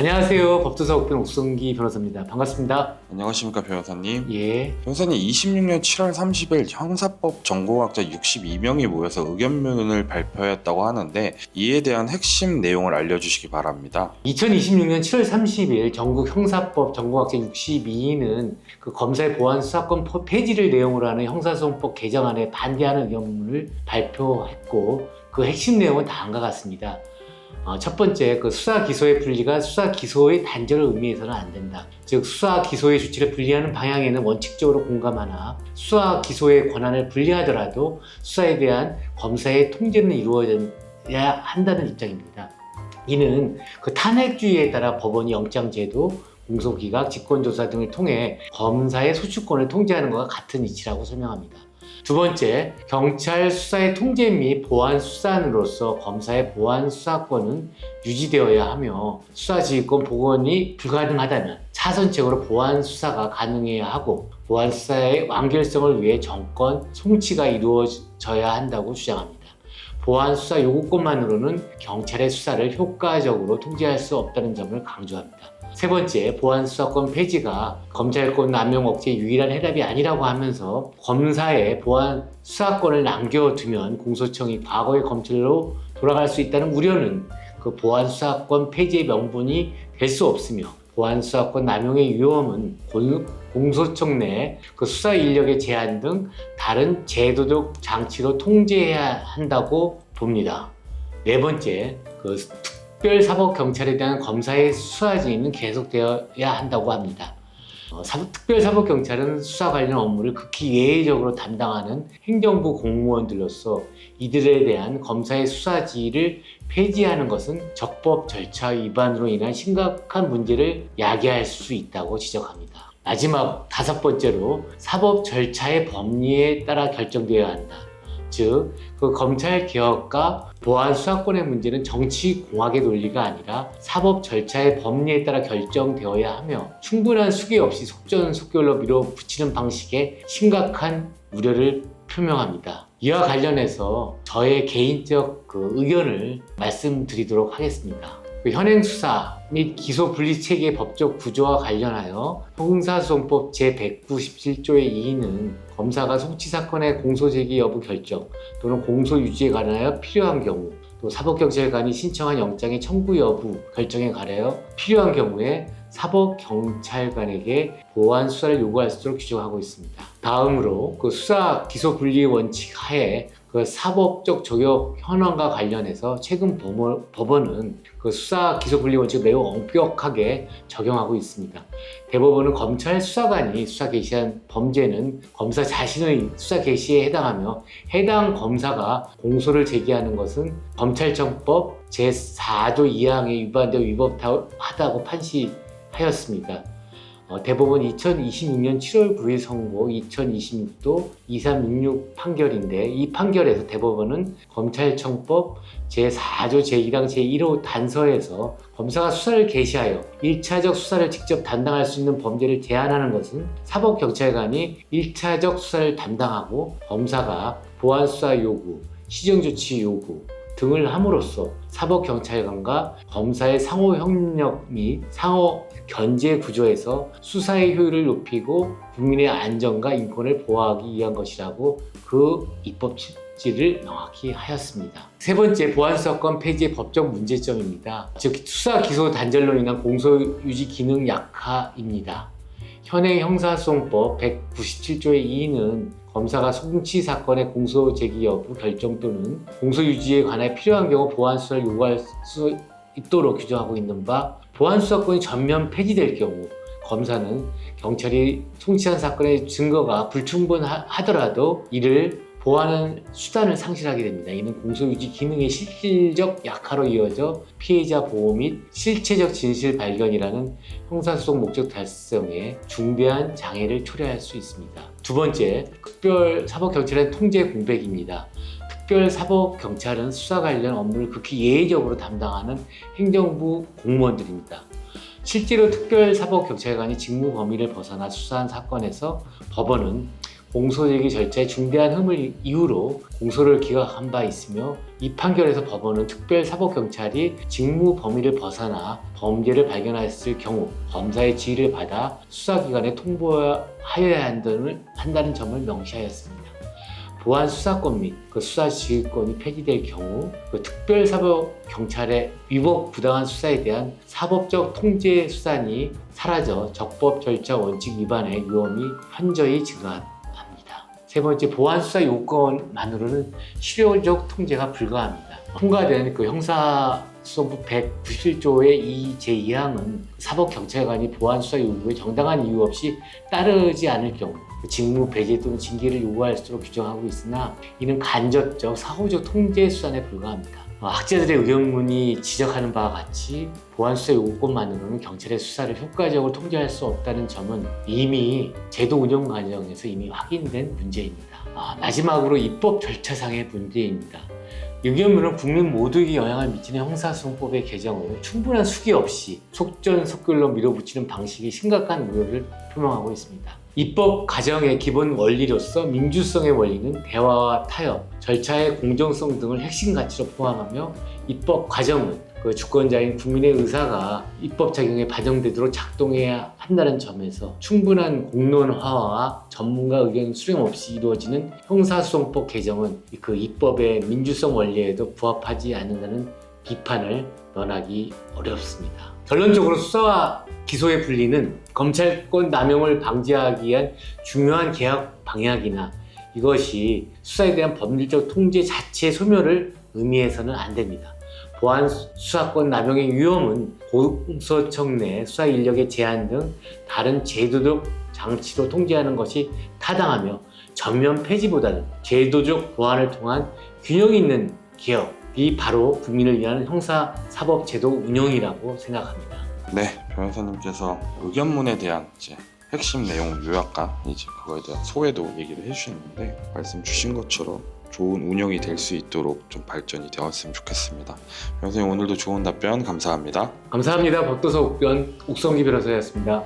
안녕하세요. 법조사법인 옥성기 변호사입니다. 반갑습니다. 안녕하십니까 변호사님. 예. 변호사님 26년 7월 30일 형사법 전공학자 62명이 모여서 의견문을 발표했다고 하는데 이에 대한 핵심 내용을 알려주시기 바랍니다. 2026년 7월 30일 전국 형사법 전공학자 62인은 그 검사의 보안 수사권 폐지를 내용으로 하는 형사소송법 개정안에 반대하는 의견문을 발표했고 그 핵심 내용은 다음과 같습니다. 첫 번째, 그 수사 기소의 분리가 수사 기소의 단절을 의미해서는 안 된다. 즉, 수사 기소의 조치를 분리하는 방향에는 원칙적으로 공감하나 수사 기소의 권한을 분리하더라도 수사에 대한 검사의 통제는 이루어져야 한다는 입장입니다. 이는 그 탄핵주의에 따라 법원이 영장제도, 공소기각, 직권조사 등을 통해 검사의 소추권을 통제하는 것과 같은 이치라고 설명합니다. 두 번째, 경찰 수사의 통제 및 보안 수사관으로서 검사의 보안 수사권은 유지되어야 하며 수사지휘권 복원이 불가능하다면 차선책으로 보안 수사가 가능해야 하고 보안 수사의 완결성을 위해 정권 송치가 이루어져야 한다고 주장합니다. 보안 수사 요구권만으로는 경찰의 수사를 효과적으로 통제할 수 없다는 점을 강조합니다. 세 번째, 보안 수사권 폐지가 검찰권 남용 억제의 유일한 해답이 아니라고 하면서 검사의 보안 수사권을 남겨두면 공소청이 과거의 검찰로 돌아갈 수 있다는 우려는 그 보안 수사권 폐지의 명분이 될 수 없으며 보안 수사권 남용의 위험은 공소청 내 그 수사 인력의 제한 등 다른 제도적 장치로 통제해야 한다고 봅니다. 네 번째, 그 특별사법경찰에 대한 검사의 수사 지휘는 계속되어야 한다고 합니다. 특별사법경찰은 수사 관련 업무를 극히 예외적으로 담당하는 행정부 공무원들로서 이들에 대한 검사의 수사 지휘를 폐지하는 것은 적법 절차 위반으로 인한 심각한 문제를 야기할 수 있다고 지적합니다. 마지막 다섯 번째로 사법 절차의 법리에 따라 결정되어야 한다. 즉, 그 검찰 개혁과 보안 수사권의 문제는 정치 공학의 논리가 아니라 사법 절차의 법리에 따라 결정되어야 하며 충분한 수기 없이 속전속결로 밀어붙이는 방식에 심각한 우려를 표명합니다. 이와 관련해서 저의 개인적 의견을 말씀드리도록 하겠습니다. 현행 수사 및 기소 분리 체계의 법적 구조와 관련하여 형사소송법 제197조의 2는 검사가 송치 사건의 공소 제기 여부 결정 또는 공소 유지에 관하여 필요한 경우 또 사법경찰관이 신청한 영장의 청구 여부 결정에 관하여 필요한 경우에 사법경찰관에게 보안 수사를 요구할 수 있도록 규정하고 있습니다. 다음으로 그 수사 기소 분리 원칙 하에 그 사법적 조력 현황과 관련해서 최근 법원은 그 수사 기소 분리 원칙을 매우 엄격하게 적용하고 있습니다. 대법원은 검찰 수사관이 수사 개시한 범죄는 검사 자신의 수사 개시에 해당하며 해당 검사가 공소를 제기하는 것은 검찰청법 제4조 2항에 위반되어 위법하다고 판시하였습니다. 대법원 2026년 7월 9일 선고 2026도 2366 판결인데 이 판결에서 대법원은 검찰청법 제4조 제1항 제1호 단서에서 검사가 수사를 개시하여 1차적 수사를 직접 담당할 수 있는 범죄를 제한하는 것은 사법경찰관이 1차적 수사를 담당하고 검사가 보안수사 요구, 시정조치 요구 등을 함으로써 사법경찰관과 검사의 상호협력 및 상호 견제 구조에서 수사의 효율을 높이고 국민의 안전과 인권을 보호하기 위한 것이라고 그 입법 취지를 명확히 하였습니다. 세 번째, 보안수사권 폐지의 법적 문제점입니다. 즉, 수사 기소 단절로 인한 공소 유지 기능 약화입니다. 현행 형사소송법 197조의 2는 검사가 송치 사건의 공소 제기 여부 결정 또는 공소 유지에 관해 필요한 경우 보안 수사를 요구할 수 있도록 규정하고 있는 바 보안 수사권이 전면 폐지될 경우 검사는 경찰이 송치한 사건의 증거가 불충분하더라도 이를 보완하는 수단을 상실하게 됩니다. 이는 공소유지 기능의 실질적 약화로 이어져 피해자 보호 및 실체적 진실 발견이라는 형사소송 목적 달성에 중대한 장애를 초래할 수 있습니다. 두 번째, 특별사법경찰의 통제 공백입니다. 특별사법경찰은 수사 관련 업무를 극히 예외적으로 담당하는 행정부 공무원들입니다. 실제로 특별사법경찰관이 직무 범위를 벗어나 수사한 사건에서 법원은 공소제기 절차에 중대한 흠을 이유로 공소를 기각한 바 있으며 이 판결에서 법원은 특별사법경찰이 직무 범위를 벗어나 범죄를 발견했을 경우 검사의 지휘를 받아 수사기관에 통보하여야 한다는 점을 명시하였습니다. 보안 수사권 및 그 수사 지휘권이 폐지될 경우 그 특별사법경찰의 위법 부당한 수사에 대한 사법적 통제 수단이 사라져 적법 절차 원칙 위반의 위험이 현저히 증가합니다. 세 번째, 보안 수사 요건만으로는 실효적 통제가 불가합니다. 통과된 그 형사소송법 197조의 제2항은 사법경찰관이 보안 수사 요구에 정당한 이유 없이 따르지 않을 경우 직무 배제 또는 징계를 요구할 수로 규정하고 있으나 이는 간접적 사후적 통제 수단에 불과합니다. 학자들의 의견문이 지적하는 바와 같이 보안 수사 요건만으로는 경찰의 수사를 효과적으로 통제할 수 없다는 점은 이미 제도 운영 과정에서 이미 확인된 문제입니다. 마지막으로 입법 절차상의 문제입니다. 의견문은 국민 모두에게 영향을 미치는 형사소송법의 개정을 충분한 수기 없이 속전속결로 밀어붙이는 방식이 심각한 우려를 표명하고 있습니다. 입법 과정의 기본 원리로서 민주성의 원리는 대화와 타협, 절차의 공정성 등을 핵심 가치로 포함하며 입법 과정은 그 주권자인 국민의 의사가 입법 작용에 반영되도록 작동해야 한다는 점에서 충분한 공론화와 전문가 의견 수렴 없이 이루어지는 형사소송법 개정은 그 입법의 민주성 원리에도 부합하지 않는다는 비판을 면하기 어렵습니다. 결론적으로 수사와 기소의 분리는 검찰권 남용을 방지하기 위한 중요한 개혁 방향이나 이것이 수사에 대한 법률적 통제 자체의 소멸을 의미해서는 안 됩니다. 보안 수사권 남용의 위험은 공소청 내 수사 인력의 제한 등 다른 제도적 장치로 통제하는 것이 타당하며 전면 폐지보다는 제도적 보완을 통한 균형 있는 개혁이 바로 국민을 위한 형사사법제도 운영이라고 생각합니다. 네, 변호사님께서 의견문에 대한 핵심 내용 요약과 그거에 대한 소회도 얘기를 해주셨는데 말씀 주신 것처럼 좋은 운영이 될 수 있도록 좀 발전이 되었으면 좋겠습니다. 변호사님 오늘도 좋은 답변 감사합니다. 감사합니다. 법도서 옥변 옥성기 변호사였습니다.